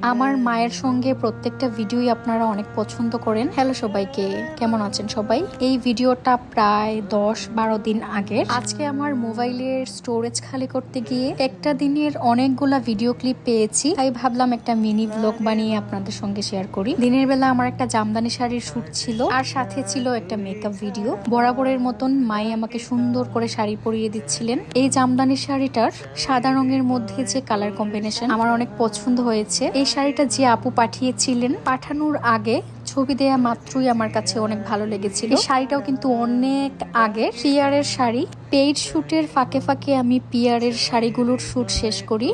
আমার মায়ের সঙ্গে প্রত্যেকটা ভিডিওই আপনারা অনেক পছন্দ করেন। হ্যালো সবাইকে, কেমন আছেন সবাই? এই ভিডিওটা প্রায় 10-12 দিন আগের। আজকে আমার মোবাইলের স্টোরেজ খালি করতে গিয়ে একটা দিনের অনেকগুলা ভিডিও ক্লিপ পেয়েছি, তাই ভাবলাম একটা মিনি ব্লগ বানিয়ে আপনাদের সঙ্গে শেয়ার করি। দিনের বেলা আমার একটা জামদানি শাড়ির শুট ছিল, আর সাথে ছিল একটা মেকআপ ভিডিও। বরাবরের মতন মাই আমাকে সুন্দর করে শাড়ি পরিয়ে দিচ্ছিলেন। এই জামদানি শাড়িটার সাদা রঙের মধ্যে যে কালার কম্বিনেশন আমার অনেক পছন্দ হয়েছে। এই শাড়িটা যে আপু পাঠিয়েছিলেন, পাঠানোর আগে ছবি দেয়া মাত্রই আমার কাছে অনেক ভালো লেগেছিল। এই শাড়িটাও কিন্তু অনেক আগে পিয়ারের শাড়ি। পেইড শুটের ফাঁকে ফাঁকে আমি পিয়ারের শাড়িগুলোর শুট শেষ করি।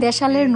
দেশালের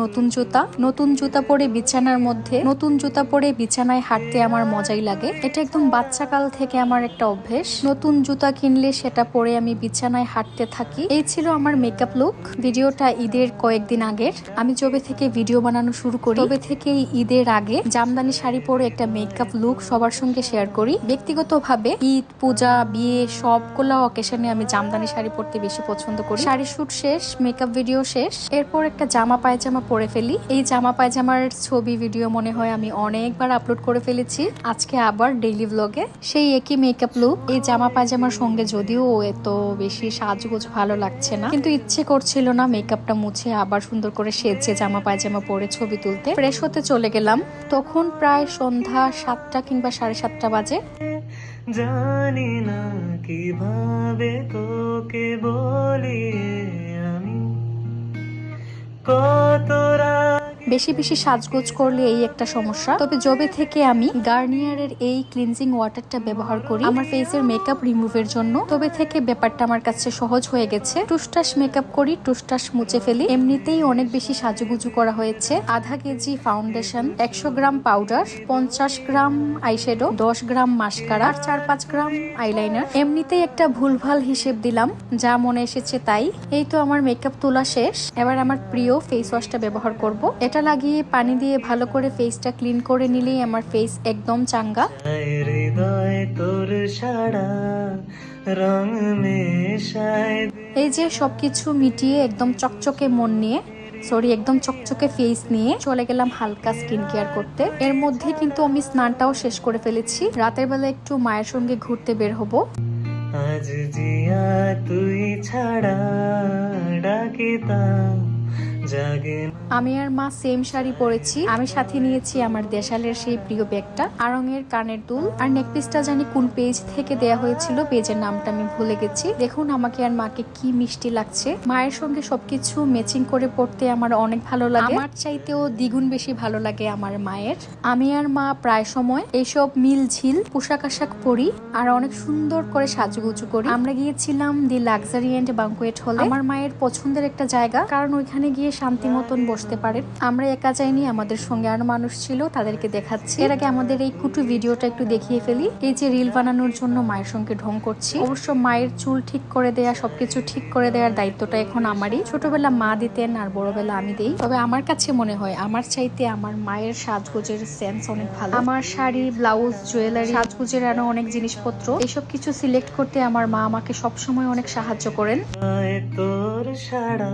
নতুন জুতা পরে বিছানার মধ্যে নতুন জুতা পরে বিছানায় হাঁটতে আমার মজাই লাগে। এটা একদম বাচ্চাকাল থেকে আমার একটা অভ্যেস। নতুন জুতা কিনলে সেটা পরে আমি বিছানায় হাঁটতে থাকি। এই ছিল আমার মেকআপ লুক। ভিডিওটা ঈদের কয়েকদিন আগের। আমি যবে থেকে ভিডিও বানানো শুরু করি তবে থেকেই ঈদের আগে জামদানি শাড়ি পরে একটা মেকআপ লুক সবার সঙ্গে শেয়ার করি। ব্যক্তিগতভাবে ঈদ, পূজা, বিয়ে সবগুলো অকেশনে আমি জামদানি শাড়ি পরতে বেশি পছন্দ করি। শাড়ি শুট শেষ, মেকআপ ভিডিও শেষ, এরপর একটা জামা পায়জামা পরে ফেলি। এই জামা পায়জামার ছবি ভিডিও মনে হয় আমি অনেকবার আপলোড করে ফেলেছি। আজকে আবার ডেইলি ব্লগে সেই একই মেকআপ লুক। এই জামা পায়জামার সঙ্গে যদিও এত বেশি সাজগোজ ভালো লাগছে না, কিন্তু ইচ্ছে করছিল না মেকআপটা মুছে আবার সুন্দর করে সেজে জামা পায়জামা পরে ছবি তুলতে। ফ্রেশ হতে চলে গেলাম। তখন প্রায় সন্ধ্যা 7টা কিংবা 7:30 বাজে। জানি না কিভাবে তোকে বলি আমি কতরা। বেশি বেশি সাজগোজ করলে এই একটা সমস্যা। তবে যবে থেকে আমি গার্নিয়ারের এই ক্লিনজিং ওয়াটারটা ব্যবহার করি আমার ফেসের মেকআপ রিমুভের জন্য, তবে থেকে ব্যাপারটা আমার কাছে সহজ হয়ে গেছে। টুসটাস মেকআপ করি, টুসটাস মুছে ফেলি। এমনিতেই অনেক বেশি সাজুগুজু করা হয়েছে। আধা কেজি ফাউন্ডেশন, 100 গ্রাম পাউডার, 50 গ্রাম আইশ্যাডো, 10 গ্রাম মাস্কারা, আর 4-5 গ্রাম আইলাইনার। এমনিতেই একটা ভুলভাল হিসেব দিলাম, যা মনে এসেছে তাই। এই তো আমার মেকআপ তোলা শেষ। এবার আমার প্রিয় ফেস ওয়াশটা ব্যবহার করব। এটা লাগিয়ে পানি দিয়ে ভালো করে ফেসটা ক্লিন করে নিলেই আমার ফেস একদম চাঙ্গা। এই যে সবকিছু মিটিয়ে একদম চকচকে মন নিয়ে একদম চকচকে ফেস নিয়ে চলে গেলাম হালকা স্কিন কেয়ার করতে। এর মধ্যে কিন্তু আমি স্নানটাও শেষ করে ফেলেছি। রাতের বেলা একটু মায়ের সঙ্গে ঘুরতে বের হব। আজ জিয়া তুই ছাড়া ডাকিতাম জাগে। আমি আর মা সেম শাড়ি পরেছি। আমি সাথে নিয়েছি আমার দেশালের সেই প্রিয় ব্যাগটা, আড়ঙের কানের দুল, আর নেকপিসটা জানি কোন পেজ থেকে দেয়া হয়েছিল, পেজের নামটা আমি ভুলে গেছি। দেখুন আমাকে আর মাকে কি মিষ্টি লাগছে। মায়ের সঙ্গে সবকিছু ম্যাচিং করে পড়তে আমার অনেক ভালো লাগে। আমার চাইতেও দ্বিগুণ বেশি ভালো লাগে আমার মায়ের। আমি আর মা প্রায় সময় এইসব মিল ঝিল পোশাক আশাক পরি আর অনেক সুন্দর করে সাজুগুজু করি। আমরা গিয়েছিলাম দি লাক্সারি এন্ড ব্যাংকুয়েট হলে। আমার মায়ের পছন্দের একটা জায়গা, কারণ ওইখানে গিয়ে শান্তি মতন বসতে পারেন। আমরা একা যাইনি, আমাদের সঙ্গে আরো মানুষ ছিল, তাদেরকে দেখাচ্ছি। এর আগে আমাদের এই কুটু ভিডিওটা একটু দেখিয়ে ফেলি। এই যে রিল বানানোর জন্য মায়ের সঙ্গে ঢং করছি। অবশ্য মায়ের চুল ঠিক করে দেয়া, সবকিছু ঠিক করে দেওয়ার দায়িত্বটা এখন আমারই। ছোটবেলা মা দিতেন আর বড়বেলা আমি দেই। তবে আমার কাছে মনে হয় আমার চাইতে আমার মায়ের সাজগোজের সেন্স অনেক ভালো। আমার শাড়ি, ব্লাউজ, জুয়েলারি, সাজগোজের আরো অনেক জিনিসপত্র, এসব কিছু সিলেক্ট করতে আমার মা আমাকে সবসময় অনেক সাহায্য করেন। তোর সারা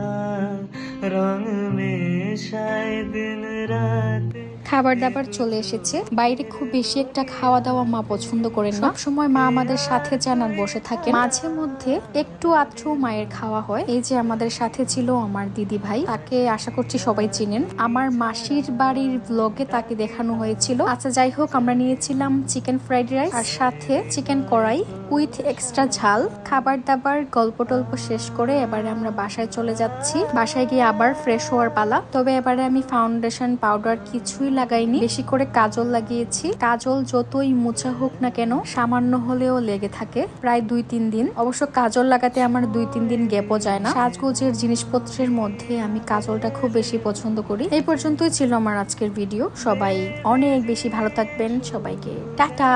রং মেশায় দিন রাত। খাবার দাবার চলে এসেছে। বাইরে খুব বেশি একটা খাওয়া দাওয়া মা পছন্দ করেন না। সবসময় মা আমাদের সাথে যান আর বসে থাকে। মাঝে মধ্যে একটু আধটু মায়ের খাওয়া হয়। এই যে আমাদের সাথে ছিল আমার দিদি ভাই, তাকে আশা করছি সবাই চিনেন। আমার মাসির বাড়ির ব্লগে তাকে দেখানো হয়েছিল। আচ্ছা যাই হোক, আমরা নিয়েছিলাম চিকেন ফ্রাইড রাইস আর সাথে চিকেন কড়াই উইথ এক্সট্রা ঝাল। খাবার দাবার গল্প টল্প শেষ করে এবারে আমরা বাসায় চলে যাচ্ছি। বাসায় গিয়ে আবার ফ্রেশ হওয়ার পালা। তবে এবারে আমি ফাউন্ডেশন, পাউডার কিছুই লাগাইনি, বেশি করে কাজল লাগিয়েছি। কাজল যতই মোছা হোক না কেন সামান্য হলেও লেগে থাকে প্রায় 2-3 দিন। অবশ্য কাজল লাগাতে আমার 2-3 দিন গ্যাপও যায় না। সাজগোজের জিনিসপত্রের মধ্যে আমি কাজলটা খুব বেশি পছন্দ করি। এই পর্যন্তই ছিল আমার আজকের ভিডিও। সবাই অনেক বেশি ভালো থাকবেন। সবাইকে টাটা।